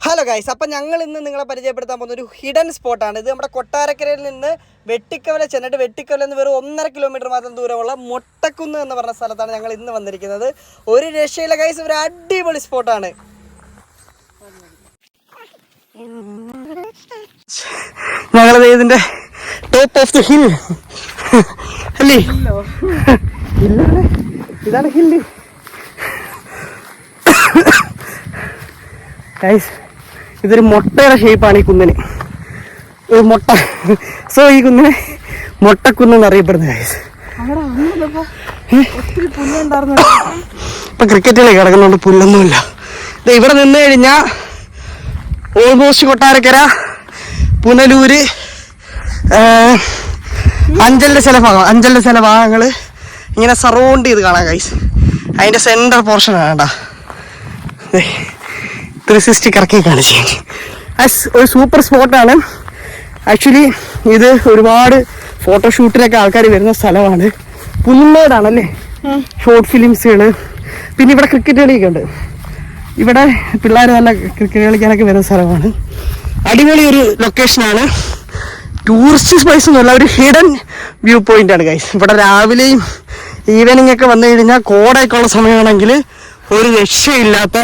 Hello guys, അപ്പം ഞങ്ങൾ ഇന്ന് നിങ്ങളെ പരിചയപ്പെടുത്താൻ പോകുന്ന ഒരു ഹിഡൻ സ്പോട്ടാണ്. ഇത് നമ്മുടെ കൊട്ടാരക്കരയിൽ നിന്ന് വെട്ടിക്കവല ചെന്നിട്ട് വെട്ടിക്കവല നിന്ന് വെറും 1.5 കിലോമീറ്റർ മാത്രം ദൂരമുള്ള മൊട്ടക്കുന്ന് എന്ന് പറഞ്ഞ സ്ഥലത്താണ് ഞങ്ങൾ ഇന്ന് വന്നിരിക്കുന്നത്. ഒരു രക്ഷയില്ല ഗൈസ്, ഒരു അടിപൊളി സ്പോട്ടാണ്. ഞങ്ങളത് ഇതിന്റെ ടോപ്പ് ഓഫ് ദി ഹിൽ അല്ലേ, ഇതാണ് ഹില്ല് ഗൈസ്. ഇതൊരു മുട്ടയുടെ ഷേപ്പാണ് ഈ കുന്നിന്, ഒരു മുട്ട. സോ ഈ കുന്നിന് മൊട്ടക്കുന്ന് അറിയപ്പെടുന്നത് ഗൈസ്. ഇപ്പൊ ക്രിക്കറ്റിലേക്ക് കിടക്കുന്നുണ്ട്, പുല്ലൊന്നുമില്ല. ഇവിടെ നിന്ന് കഴിഞ്ഞാൽ ഓൾമോസ്റ്റ് കൊട്ടാരക്കര, പുനലൂര്, അഞ്ചലിന്റെ ചില ഭാഗങ്ങൾ ഇങ്ങനെ സറൗണ്ട് ചെയ്ത് കാണാം ഗൈസ്. അതിന്റെ സെന്റർ പോർഷനാണ് കേട്ടോ. 360 കറക്കി കാണിച്ചു. ഒരു സൂപ്പർ സ്പോട്ടാണ് ആക്ച്വലി. ഇത് ഒരുപാട് ഫോട്ടോഷൂട്ടിനൊക്കെ ആൾക്കാർ വരുന്ന സ്ഥലമാണ്. പുൽമേടാണല്ലേ, ഷോർട്ട് ഫിലിംസുകൾ, പിന്നെ ഇവിടെ ക്രിക്കറ്റ് കളിയൊക്കെ ഉണ്ട്. ഇവിടെ പിള്ളേർ നല്ല ക്രിക്കറ്റ് കളിക്കാനൊക്കെ വരുന്ന സ്ഥലമാണ്. അടിപൊളി ഒരു ലൊക്കേഷനാണ്. ടൂറിസ്റ്റ് പ്ലേസ് ഒന്നുമല്ല, ഒരു ഹിഡൻ വ്യൂ പോയിന്റ് ആണ് ഗൈസ്. ഇവിടെ രാവിലെയും ഈവനിങ് ഒക്കെ വന്നു കഴിഞ്ഞാൽ കോടയൊക്കെ ഉള്ള സമയമാണെങ്കിൽ ഒരു രക്ഷയില്ലാത്ത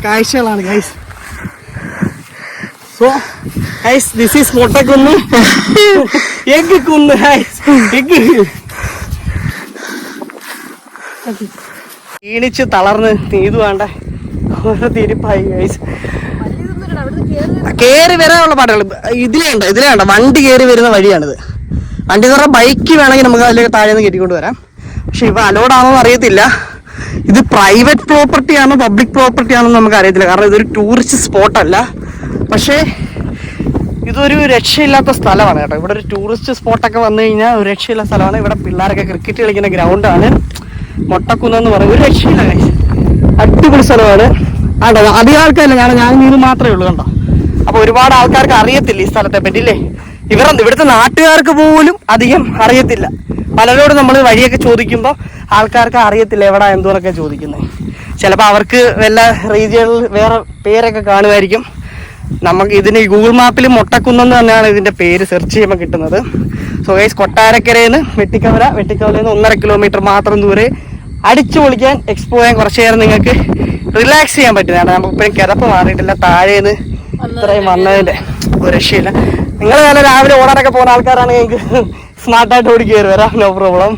കാഴ്ചകളാണ് guys. So guys, this is Mottakkunnu, egg കുന്ന് ഗൈസ്. എഗ് ക്ഷീണിച്ച് തളർന്ന് നീതു വേണ്ട ഓരോ തിരിപ്പായി ഗൈസ്. കേറി വരാനുള്ള പാട്ടുകൾ ഇതിലേണ്ട വണ്ടി കയറി വരുന്ന വഴിയാണിത്. വണ്ടി എന്ന് പറഞ്ഞാൽ ബൈക്ക് വേണമെങ്കിൽ നമുക്ക് അതിലേക്ക് താഴെ നിന്ന് കയറ്റിക്കൊണ്ട് വരാം. പക്ഷെ ഇപ്പൊ അലോഡാണോ അറിയത്തില്ല. ഇത് പ്രൈവറ്റ് പ്രോപ്പർട്ടി ആണോ പബ്ലിക് പ്രോപ്പർട്ടി ആണോ നമുക്ക് അറിയത്തില്ല, കാരണം ഇതൊരു ടൂറിസ്റ്റ് സ്പോട്ടല്ല. പക്ഷേ ഇതൊരു രക്ഷയില്ലാത്ത സ്ഥലമാണ് കേട്ടോ. ഇവിടെ ഒരു ടൂറിസ്റ്റ് സ്പോട്ടൊക്കെ വന്നു കഴിഞ്ഞാൽ ഒരു രക്ഷയില്ലാത്ത സ്ഥലമാണ്. ഇവിടെ പിള്ളേരൊക്കെ ക്രിക്കറ്റ് കളിക്കുന്ന ഗ്രൗണ്ടാണ് മൊട്ടക്കുന്നെന്ന് പറയും. ഒരു രക്ഷയില്ല ഗൈസ്, അടിപൊളി സ്ഥലമാണ്. ആണ്ടോ അധികം ആൾക്കാരില്ല, ഞാൻ നീത് മാത്രമേ ഉള്ളൂ കണ്ടോ. അപ്പൊ ഒരുപാട് ആൾക്കാർക്ക് അറിയത്തില്ല ഈ സ്ഥലത്തെ പറ്റി അല്ലേ. ഇവിടുത്തെ നാട്ടുകാർക്ക് പോലും അധികം അറിയത്തില്ല. പലരോടും നമ്മൾ വഴിയൊക്കെ ചോദിക്കുമ്പോൾ ആൾക്കാർക്ക് അറിയത്തില്ല എവിടെ എന്തോന്നൊക്കെ ചോദിക്കുന്നത്. ചിലപ്പോൾ അവർക്ക് വല്ല റീജിയണിൽ വേറെ പേരൊക്കെ കാണുമായിരിക്കും. നമുക്ക് ഇതിന് ഗൂഗിൾ മാപ്പിൽ മൊട്ടക്കുന്നെന്ന് തന്നെയാണ് ഇതിൻ്റെ പേര് സെർച്ച് ചെയ്യുമ്പോൾ കിട്ടുന്നത്. സോ ഗൈസ്, കൊട്ടാരക്കരയിൽ നിന്ന് വെട്ടിക്കവലയിൽ നിന്ന് 1.5 കിലോമീറ്റർ മാത്രം ദൂരെ അടിച്ചു പൊളിക്കാൻ എക്സ്പ്ലോർ ചെയ്യാൻ കുറച്ച് നേരം നിങ്ങൾക്ക് റിലാക്സ് ചെയ്യാൻ പറ്റുന്നതാണ്. നമുക്ക് ഇപ്പോഴും കിതപ്പ് മാറിയിട്ടില്ല, താഴേന്ന് ഇത്രയും വന്നതിൻ്റെ ഒരു രക്ഷയില്ല. നിങ്ങൾ നല്ല രാവിലെ ഓടാനൊക്കെ പോകുന്ന ആൾക്കാരാണെങ്കിൽ നിങ്ങൾക്ക് സ്മാർട്ടായിട്ട് ഓടി കയറി വരാം, നോ പ്രോബ്ലം.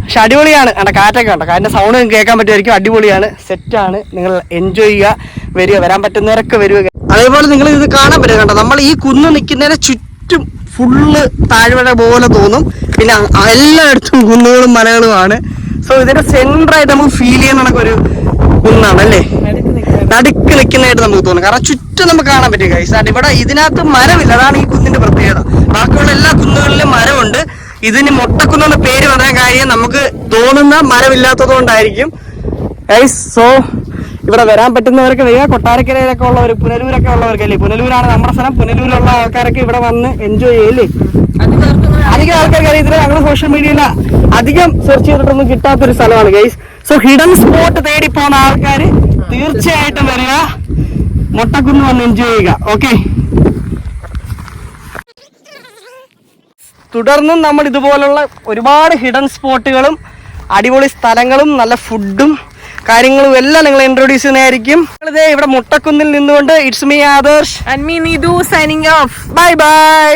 പക്ഷെ അടിപൊളിയാണ്. അവിടെ കാറ്റൊക്കെ ഉണ്ട്, കാറ്റിൻ്റെ സൗണ്ട് നിങ്ങൾക്ക് കേൾക്കാൻ പറ്റുമായിരിക്കും. അടിപൊളിയാണ്, സെറ്റാണ്. നിങ്ങൾ എൻജോയ് ചെയ്യുക, വരാൻ പറ്റുന്നവരൊക്കെ വരിക. അതേപോലെ നിങ്ങൾ ഇത് കാണാൻ പറ്റുക കണ്ടോ. നമ്മൾ ഈ കുന്ന് നിൽക്കുന്നതിന് ചുറ്റും ഫുള്ള് താഴ്വര പോലെ തോന്നും. പിന്നെ എല്ലായിടത്തും കുന്നുകളും മലകളുമാണ്. സോ ഇതിന്റെ സെന്ററായിട്ട് നമുക്ക് ഫീൽ ചെയ്യുന്ന കണക്കൊരു കുന്നാണ് അല്ലേ, നടുക്ക് നിൽക്കുന്നതായിട്ട് നമുക്ക് തോന്നും. കാരണം ചുറ്റും നമുക്ക് കാണാൻ പറ്റും ഗൈസ്. ഇവിടെ ഇതിനകത്ത് മരമില്ല, അതാണ് ഈ കുന്നിന്റെ പ്രത്യേകത. ബാക്കിയുള്ള എല്ലാ കുന്നുകളിലും മരമുണ്ട്. ഇതിന് മൊട്ടക്കുന്നെന്ന പേര് പറയാൻ കാര്യം നമുക്ക് തോന്നുന്ന മരമില്ലാത്തത് കൊണ്ടായിരിക്കും ഗൈസ്. സോ ഇവിടെ വരാൻ പറ്റുന്നവരൊക്കെ വരിക. കൊട്ടാരക്കരയിലൊക്കെ ഉള്ളവർ, പുനലൂരൊക്കെ ഉള്ളവർക്കല്ലേ, പുനലൂരാണ് നമ്മുടെ സ്ഥലം. പുനലൂരിലുള്ള ആൾക്കാരൊക്കെ ഇവിടെ വന്ന് എൻജോയ് ചെയ്യല്ലേ. അധികം ആൾക്കാർക്ക് അറിയത്തില്ല, ഞങ്ങൾ സോഷ്യൽ മീഡിയയിൽ അധികം സെർച്ച് ചെയ്തിട്ടൊന്നും കിട്ടാത്തൊരു സ്ഥലമാണ് ഗൈസ്. സോ ഹിഡൻ സ്പോട്ട് തേടി പോകുന്ന ആൾക്കാർ തീർച്ചയായിട്ടും വരിക, മൊട്ടക്കുന്ന് വന്ന് എൻജോയ് ചെയ്യുക. ഓക്കെ, തുടർന്നും നമ്മൾ ഇതുപോലുള്ള ഒരുപാട് ഹിഡൻ സ്പോട്ടുകളും അടിപൊളി സ്ഥലങ്ങളും നല്ല ഫുഡും കാര്യങ്ങളും എല്ലാം നിങ്ങൾ ഇൻട്രൊഡ്യൂസ് ചെയ്യുന്നതായിരിക്കും. ഇവിടെ മൊട്ടക്കുന്നിൽ നിന്നുകൊണ്ട് it's me Adarsh and me Nidu signing off. Bye bye.